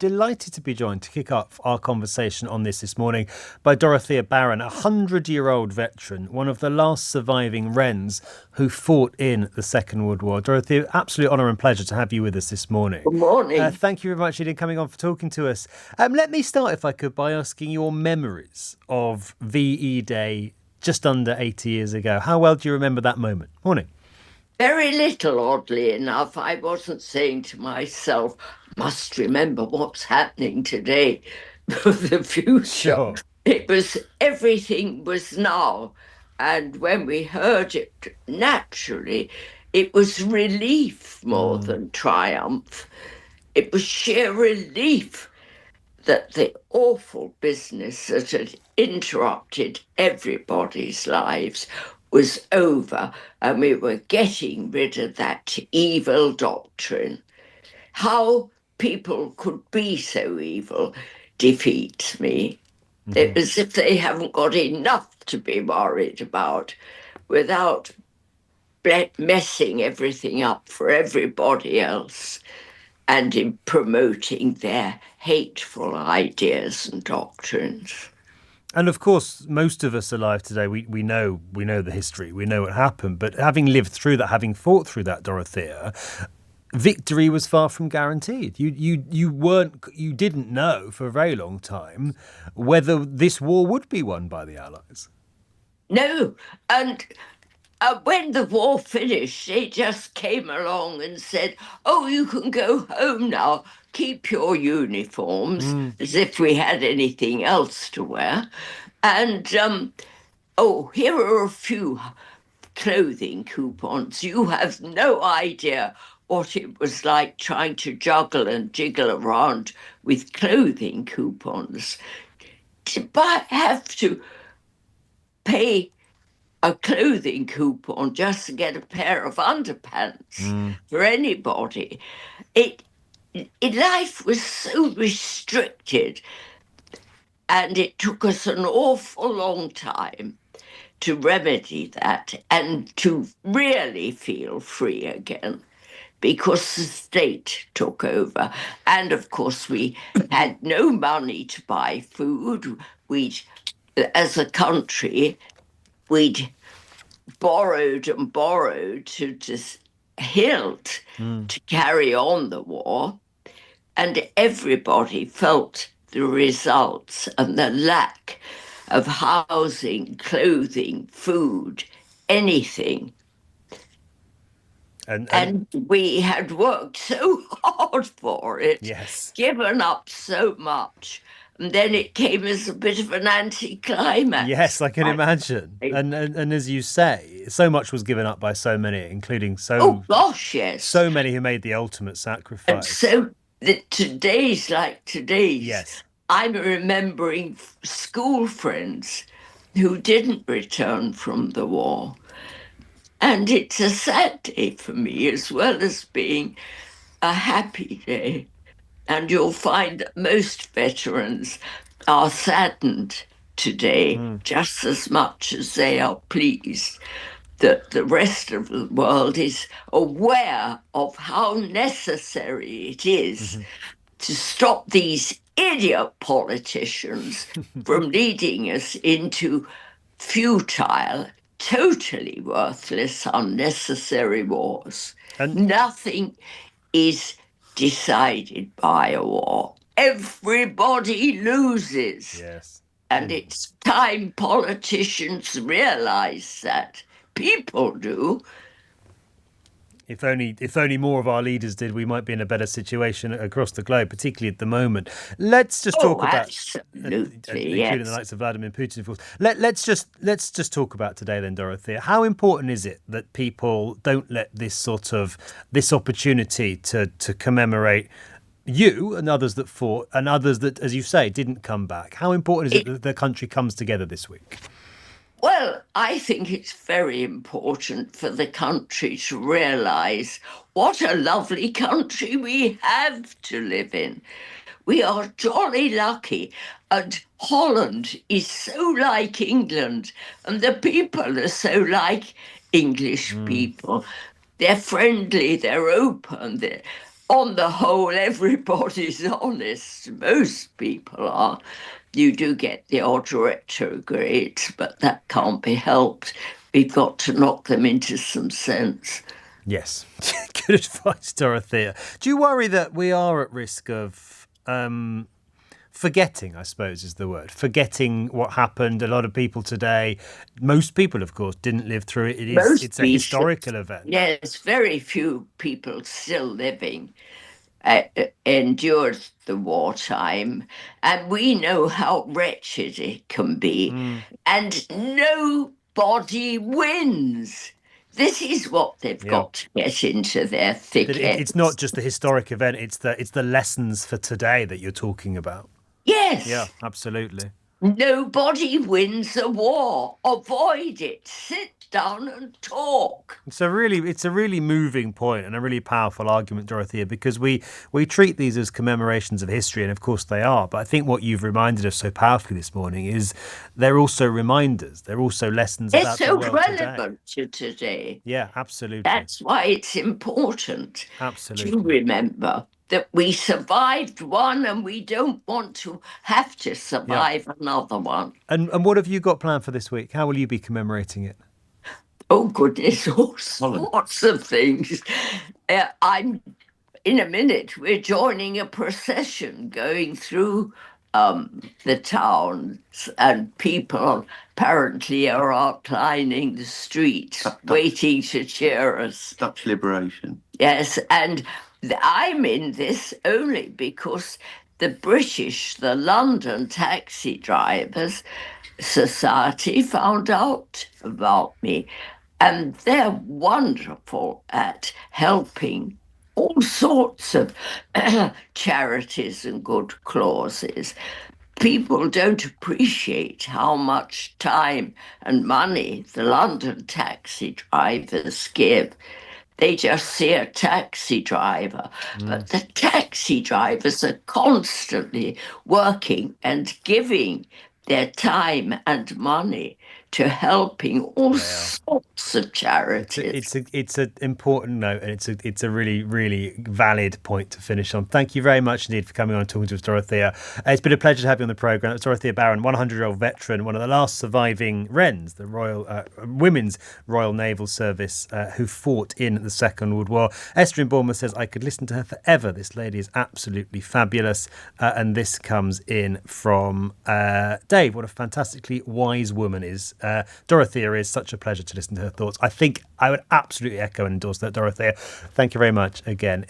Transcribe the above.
delighted to be joined to kick off our conversation on this morning by Dorothea Barron, a 100-year-old veteran, one of the last surviving Wrens who fought in the Second World War. Dorothea, absolute honour and pleasure to have you with us this morning. Good morning. Thank you very much indeed coming on for talking to us. Let me start, if I could, by asking your memories of VE Day just under 80 years ago. How well do you remember that moment? Morning. Very little, oddly enough. I wasn't saying to myself, must remember what's happening today for the future. Sure. Everything was now. And when we heard it, naturally, it was relief more than triumph. It was sheer relief that the awful business that had interrupted everybody's lives was over, and we were getting rid of that evil doctrine. How people could be so evil defeats me. It's as if they haven't got enough to be worried about without messing everything up for everybody else and in promoting their hateful ideas and doctrines. And of course, most of us alive today, we know the history, we know what happened. But having lived through that, having fought through that, Dorothea, victory was far from guaranteed. You didn't know for a very long time whether this war would be won by the Allies. No, and when the war finished, they just came along and said, "Oh, you can go home now. Keep your uniforms," as if we had anything else to wear. And oh, here are a few clothing coupons. You have no idea what it was like trying to juggle and jiggle around with clothing coupons. To have to pay a clothing coupon just to get a pair of underpants for anybody. Life was so restricted, and it took us an awful long time to remedy that and to really feel free again, because the state took over. And of course, we had no money to buy food. As a country, we'd borrowed and borrowed to just hilt to carry on the war. And everybody felt the results and the lack of housing, clothing, food, anything. And we had worked so hard for it, Yes, given up so much. And then it came as a bit of an anticlimax. yes, I can imagine. And as you say, so much was given up by so many, including Oh gosh, yes. so many who made the ultimate sacrifice. And so today's like today's. Yes. I'm remembering school friends who didn't return from the war. And it's a sad day for me, as well as being a happy day. And you'll find that most veterans are saddened today just as much as they are pleased that the rest of the world is aware of how necessary it is to stop these idiot politicians from leading us into futile, totally worthless, unnecessary wars. Nothing is decided by a war. Everybody loses. Yes. And it's time politicians realize that. People do. If only more of our leaders did, we might be in a better situation across the globe, particularly at the moment. Let's just talk about, absolutely, including the likes of Vladimir Putin, of course. Let's just talk about today, then, Dorothea. How important is it that people don't let this opportunity to commemorate you and others that fought and others that, as you say, didn't come back? How important is it that the country comes together this week? Well, I think it's very important for the country to realise what a lovely country we have to live in. We are jolly lucky, and Holland is so like England, and the people are so like English people. They're friendly, they're open, on the whole, everybody's honest. Most people are. You do get the odd retrogrades, but that can't be helped. We've got to knock them into some sense. Yes. Good advice, Dorothea. Do you worry that we are at risk of forgetting, I suppose is the word, forgetting what happened? A lot of people today, most people, of course, didn't live through it. Most It's a people, historical event. yes, very few people still living endured the wartime, and we know how wretched it can be, and nobody wins. This is what they've Yeah. got to get into their That thick it's not heads. just the historic event, it's the lessons for today that you're talking about. Yeah, Yes, absolutely. nobody wins a war. Avoid it. Sit down and talk. It's a really moving point and a really powerful argument, Dorothea, because we treat these as commemorations of history, and of course they are. But I think what you've reminded us so powerfully this morning is they're also reminders. They're also lessons They're about the so world today. relevant to today. Yeah, absolutely, That's why it's important to absolutely. remember that we survived one and we don't want to have to Yeah. survive another one. And what have you got planned for this week? How will you be commemorating it? Oh, goodness, all sorts of things. I'm in a minute, we're joining a procession going through the towns, and people apparently are outlining the streets, waiting to cheer us. Dutch liberation. Yes, and I'm in this only because the London Taxi Drivers Society found out about me, and they're wonderful at helping all sorts of charities and good causes. People don't appreciate how much time and money the London taxi drivers give. They just see a taxi driver, but the taxi drivers are constantly working and giving their time and money to helping all They are. sorts of charities. It's an important note, and it's a really valid point to finish on. Thank you very much indeed for coming on and talking to us, Dorothea. It's been a pleasure to have you on the programme. It's Dorothea Barron, 100-year-old veteran, one of the last surviving Wrens, the Royal Women's Royal Naval Service, who fought in the Second World War. Esther in Bournemouth says, I could listen to her forever. This lady is absolutely fabulous. And this comes in from Dave. What a fantastically wise woman is. Dorothea is such a pleasure to listen to her thoughts. I think I would absolutely echo and endorse that, Dorothea. Thank you very much again.